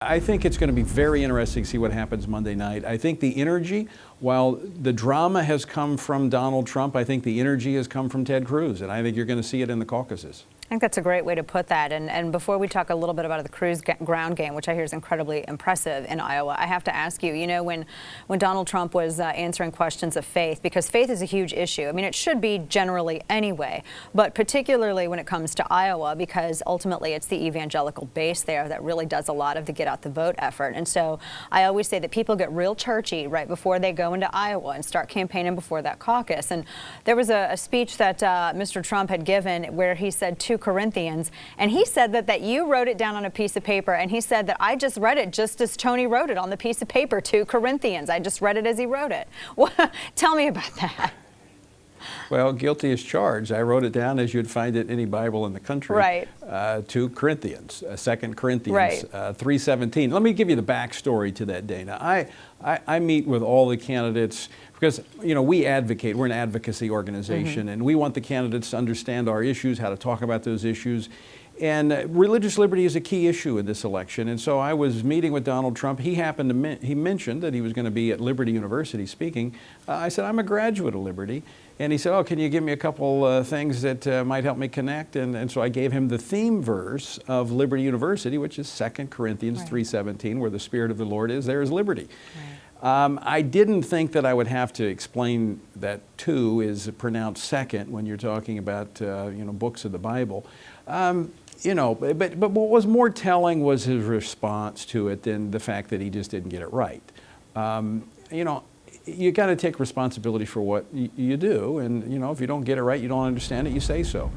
I think it's going to be very interesting to see what happens Monday night. I think the energy, while the drama has come from Donald Trump, I think the energy has come from Ted Cruz, and I think you're going to see it in the caucuses. I think that's a great way to put that. And before we talk a little bit about the Cruz ground game, which I hear is incredibly impressive in Iowa, I have to ask you, when Donald Trump was answering questions of faith, because faith is a huge issue. I mean, it should be generally anyway, but particularly when it comes to Iowa, because ultimately it's the evangelical base there that really does a lot of the get out the vote effort. And so I always say that people get real churchy right before they go into Iowa and start campaigning before that caucus. And there was a speech that Mr. Trump had given where he said 2 Corinthians, and he said that you wrote it down on a piece of paper, and he said that I just read it just as Tony wrote it on the piece of paper, 2 Corinthians. I just read it as he wrote it. Well, tell me about that. Well, guilty as charged. I wrote it down as you'd find it in any Bible in the country. Right. 2 Corinthians, 2 Corinthians, right. 3:17. Let me give you the backstory to that, Dana. I meet with all the candidates because, we advocate. We're an advocacy organization, and we want the candidates to understand our issues, how to talk about those issues. And religious liberty is a key issue in this election. And so I was meeting with Donald Trump. He happened to he mentioned that he was going to be at Liberty University speaking. I said, I'm a graduate of Liberty. And he said, oh, can you give me a couple things that might help me connect? And so I gave him the theme verse of Liberty University, which is 2 Corinthians 3:17, where the Spirit of the Lord is, there is liberty. Right. I didn't think that I would have to explain that 2 is pronounced second when you're talking about books of the Bible. But what was more telling was his response to it than the fact that he just didn't get it right. You got to take responsibility for what you do, and if you don't get it right, you don't understand it, you say so.